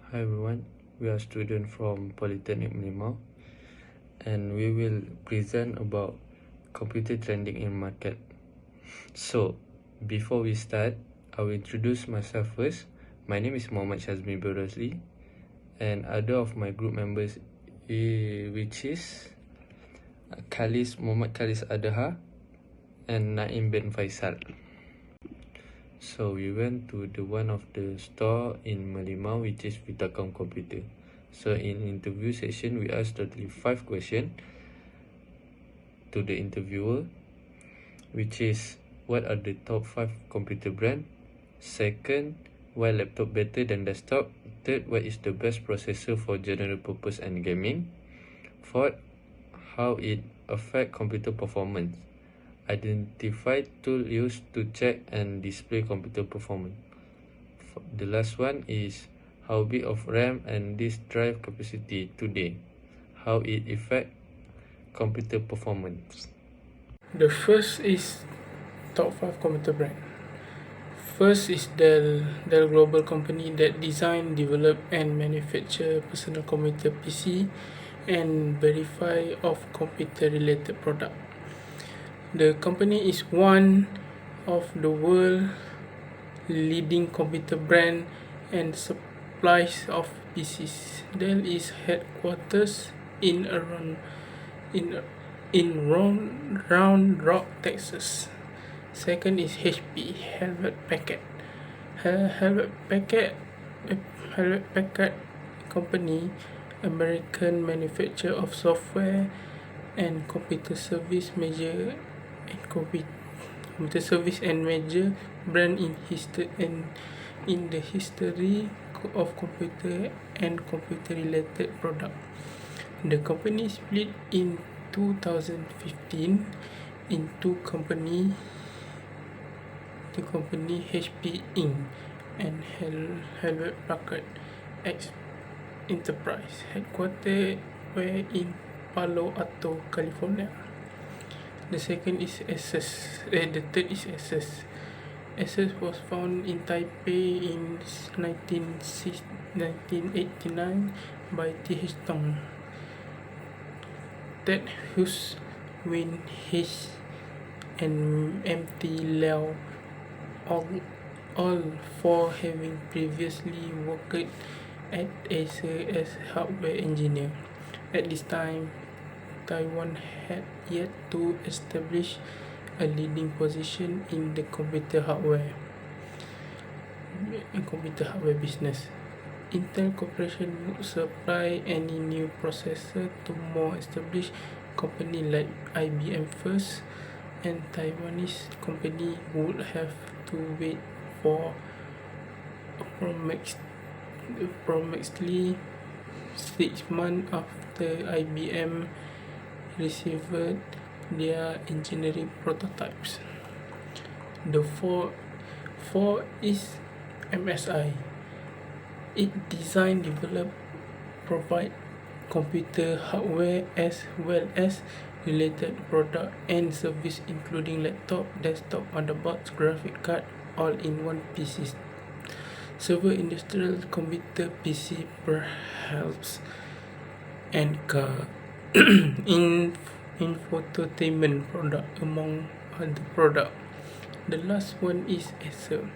Hi everyone, we are students from Polytechnic Melimau and we will present about computer trending in market. So, before we start, I will introduce myself first. My name is Muhammad Shazmi Berosli and other of my group members which is Muhammad Khalis Adaha and Naim bin Faisal. So we went to one of the store in Melimau, which is Vitacom Computer. So in interview session, we asked totally 5 questions to the interviewer, which is what are the top 5 computer brand? Second, why laptop better than desktop? Third, what is the best processor for general purpose and gaming? Fourth, how it affect computer performance? Identify tool used to check and display computer performance. The last one is how big of RAM and disk drive capacity today, how it affect computer performance. The first is top 5 computer brand. First is Dell Global company that design, develop and manufacture personal computer PC and verify of computer related product. The company is one of the world leading computer brand and supplies of PCs. Dell is headquarters in Round Rock, Texas. Second is HP, Hewlett Packard. Hewlett Packard company, American manufacturer of software and computer service major brand in the history of computer and computer related product. The company split in 2015 into company HP Inc. and Hewlett Packard Enterprise, headquartered in Palo Alto, California. The second is Asus. The third is Asus. Asus was founded in Taipei in 1989 by T.H. Tong, Ted Hughes, Win H, and M.T. Liao, all four having previously worked at Acer as hardware engineer. At this time, Taiwan had yet to establish a leading position in the computer hardware business. Intel Corporation would supply any new processor to more established companies like IBM first, and Taiwanese company would have to wait for approximately 6 months after IBM received their engineering prototypes. The fourth is MSI. It design, develop, provide computer hardware as well as related product and service including laptop, desktop, motherboards, graphic card, all in one PCs. Server, industrial computer, PC, perhaps, and car. Infotainment product among other product. The last one is Acer,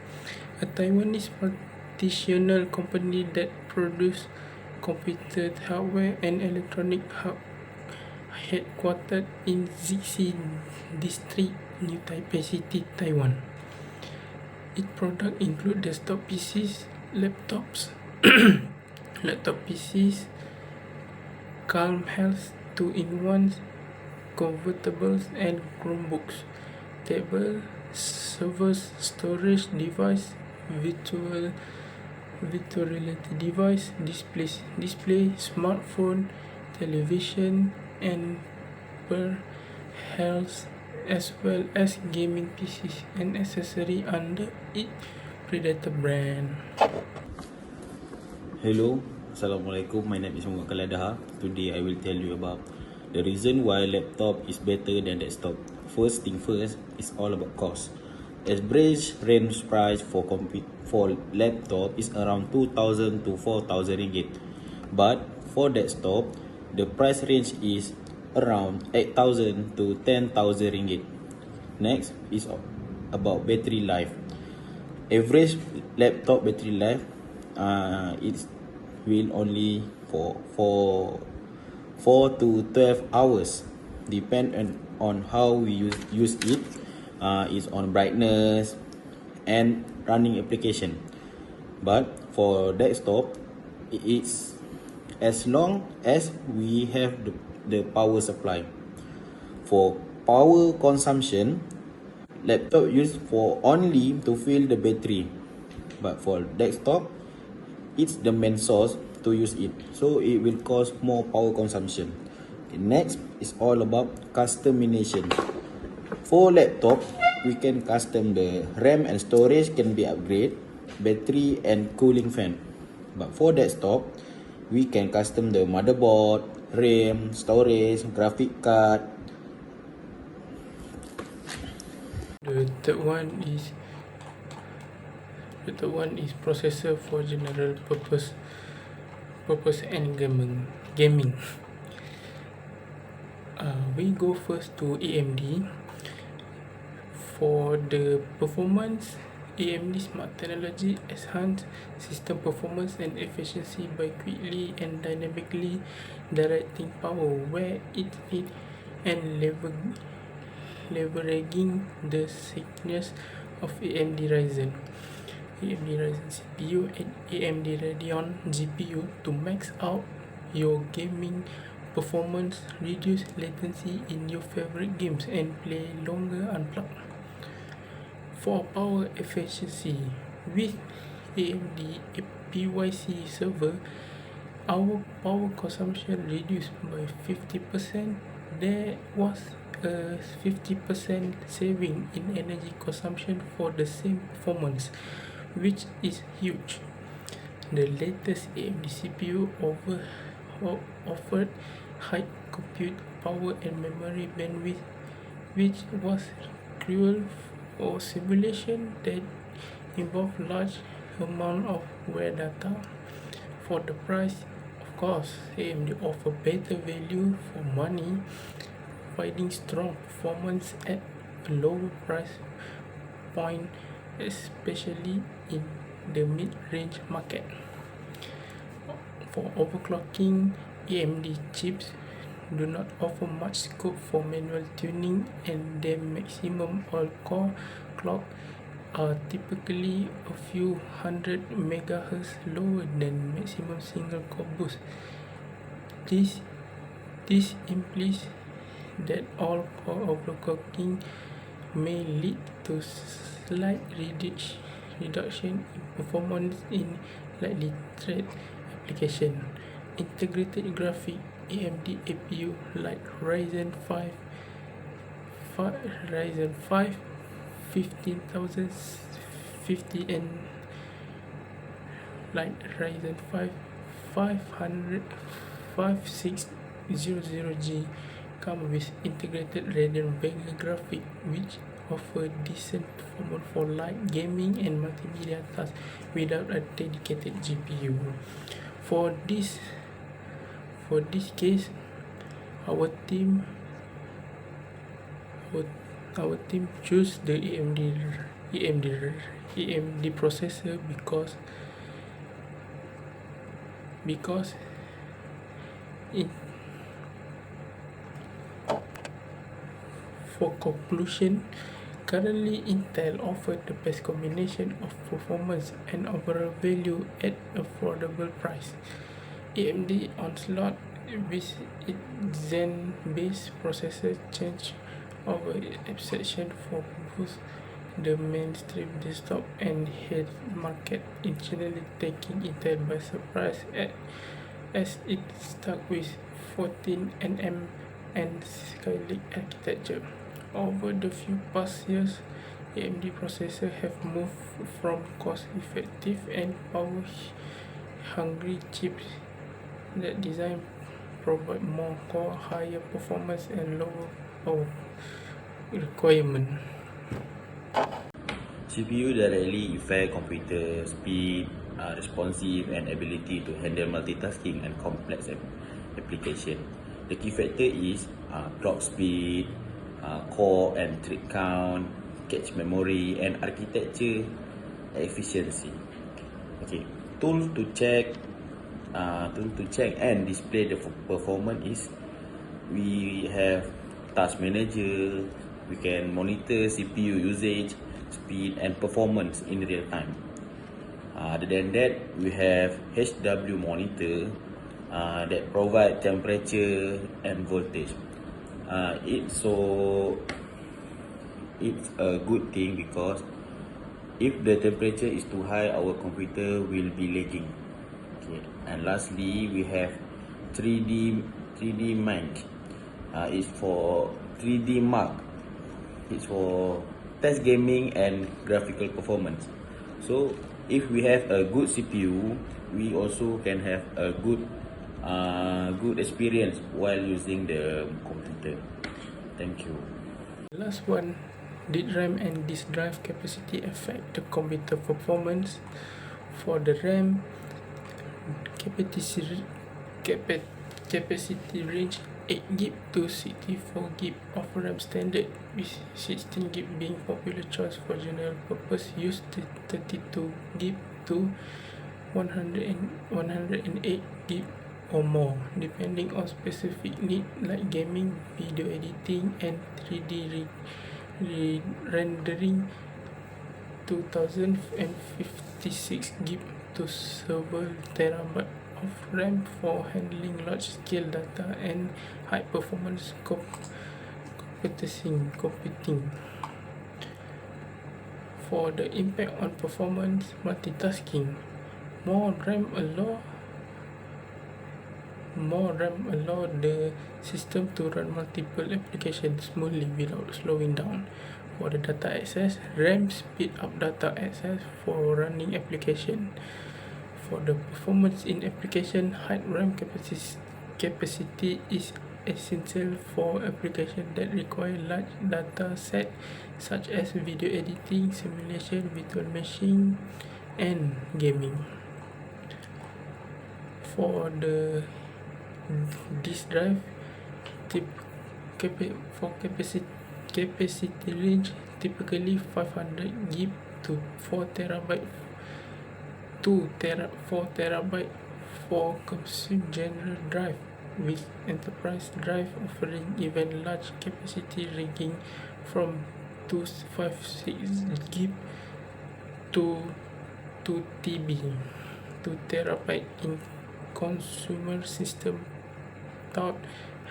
a Taiwanese multinational company that produce computer hardware and electronic headquartered in Zixi District, New Taipei City, Taiwan. Its products include desktop PCs, laptops, Calm Health 2-in-1 convertibles and Chromebooks, table, servers, storage device, virtual reality device, display, smartphone, television, and health, as well as gaming PCs and accessories under its Predator brand. Hello, Assalamualaikum. My name is Muhammad Khalis Adaha. Today I will tell you about the reason why laptop is better than desktop. First thing first, it's all about cost. Average range price for for laptop is around 2,000 to 4,000 ringgit. But for desktop, the price range is around 8,000 to 10,000 ringgit. Next is about battery life. Average laptop battery life it will only for 4 to 12 hours, depend on how we use it. Is on brightness and running application. But for desktop, it's as long as we have the power supply. For power consumption, laptop used for only to fill the battery, but for desktop, it's the main source to use it, so it will cause more power consumption. Okay, next is all about customization. For laptop, we can custom the RAM and storage can be upgraded, battery and cooling fan. But for desktop, we can custom the motherboard, RAM, storage, graphic card. The third one is processor for general purpose and gaming. We go first to AMD. For the performance, AMD Smart Technology enhance system performance and efficiency by quickly and dynamically directing power where it needs and leveraging the thickness of AMD Ryzen CPU and AMD Radeon GPU to max out your gaming performance, reduce latency in your favorite games, and play longer unplugged. For power efficiency, with AMD PYC server, our power consumption reduced by 50%. There was a 50% saving in energy consumption for the same performance, which is huge. The latest AMD CPU offered high compute power and memory bandwidth, which was crucial for simulation that involve large amount of wear data. For the price, of course, AMD offer better value for money, providing strong performance at a lower price point, especially in the mid-range market. For overclocking, AMD chips do not offer much scope for manual tuning, and their maximum all-core clock are typically a few hundred megahertz lower than maximum single-core boost. This implies that all-core overclocking may lead to slight reduction in performance in lightly thread application. Integrated graphic AMD APU like Ryzen 5 15050 and like Ryzen 5 5600G come with integrated Radeon Vega graphic, which offer decent performance for light gaming and multimedia tasks without a dedicated GPU. For this case, our team choose the AMD processor because for conclusion, currently Intel offers the best combination of performance and overall value at affordable price. AMD Onslaught with its Zen-based processor change over exception for both the mainstream desktop and head market, initially taking Intel by surprise as it stuck with 14nm and Skylake architecture. Over the few past years, AMD processors have moved from cost-effective and power-hungry chips that design provide more core, higher performance, and lower power requirement. CPU directly affect computer speed, responsive and ability to handle multitasking and complex application. The key factor is clock speed, core and thread count, cache memory and architecture efficiency. Okay, tool to check and display the performance is we have task manager. We can monitor CPU usage, speed and performance in real time. Other than that, we have HW monitor that provide temperature and voltage. It's a good thing because if the temperature is too high, our computer will be lagging. Okay. And lastly, we have 3D Mark. It's for 3D Mark. It's for test gaming and graphical performance. So if we have a good CPU, we also can have a good experience while using the computer. Thank you. The last one, DRAM and disk drive capacity affect the computer performance. For the RAM, capacity range 8GB to 64GB of RAM standard, with 16GB being popular choice for general purpose use, 32GB to 108GB or more, depending on specific need like gaming, video editing and 3D rendering. 2056GB to several terabyte of RAM for handling large-scale data and high-performance computing. For the impact on performance, multitasking. More RAM allow the system to run multiple applications smoothly without slowing down. For the data access, RAM speed up data access for running application. For the performance in application, high RAM capacity is essential for applications that require large data set such as video editing, simulation, virtual machine, and gaming. For the disk drive, for capacity range typically 500GB to 4TB for consumer general drive, with enterprise drive offering even large capacity ranging from 256GB to 2TB in consumer system. Thought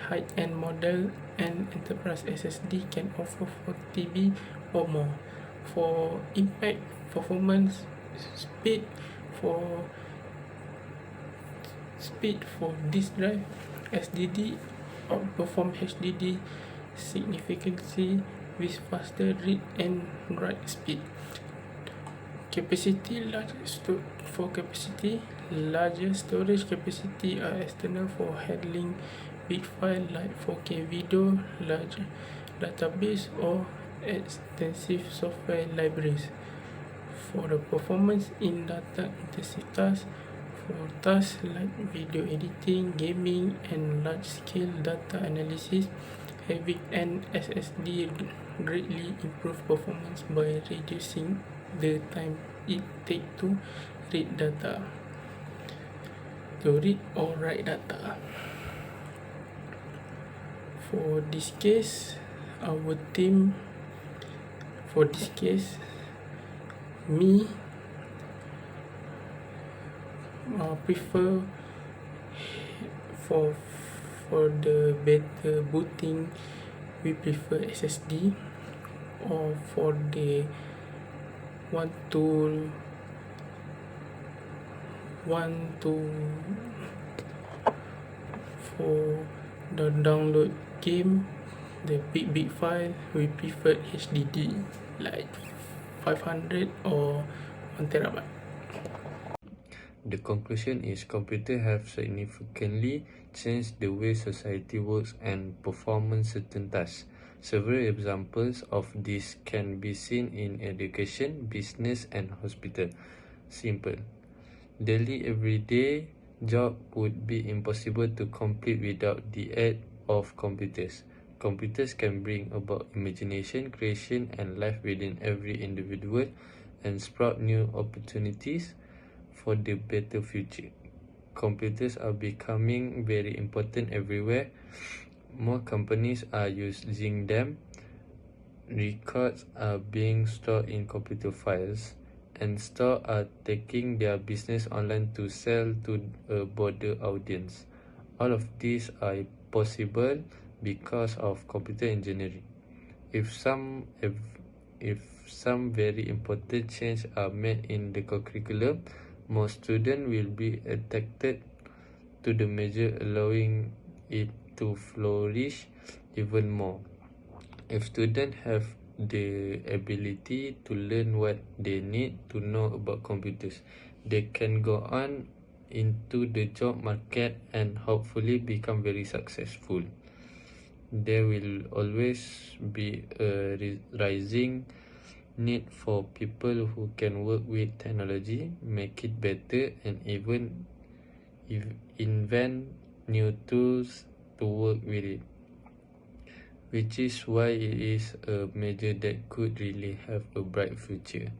high-end model and enterprise SSD can offer 4TB or more. For impact, performance, speed for disk drive, SSD outperform HDD significantly with faster read and write speed. Larger storage capacity are external for handling big file like 4K video, large database or extensive software libraries. For the performance in data-intensive tasks, for tasks like video editing, gaming and large-scale data analysis, having an SSD greatly improve performance by reducing the time it takes to read or write data. For this case, me prefer for the better booting, we prefer SSD, or for the one to for the download game, the big file, we prefer HDD like 500 or 1TB. The conclusion is computers have significantly changed the way society works and performs certain tasks. Several examples of this can be seen in education, business, and hospital. Simple. Daily everyday job would be impossible to complete without the aid of computers. Computers can bring about imagination, creation, and life within every individual and sprout new opportunities for the better future. Computers are becoming very important everywhere. More companies are using them. Records are being stored in computer files, and stores are taking their business online to sell to a broader audience. All of these are possible because of computer engineering. If some very important changes are made in the curriculum, more students will be attracted to the major, allowing it to flourish even more. If students have the ability to learn what they need to know about computers, they can go on into the job market and hopefully become very successful. There will always be a rising need for people who can work with technology, make it better, and even invent new tools to work with it, which is why it is a major that could really have a bright future.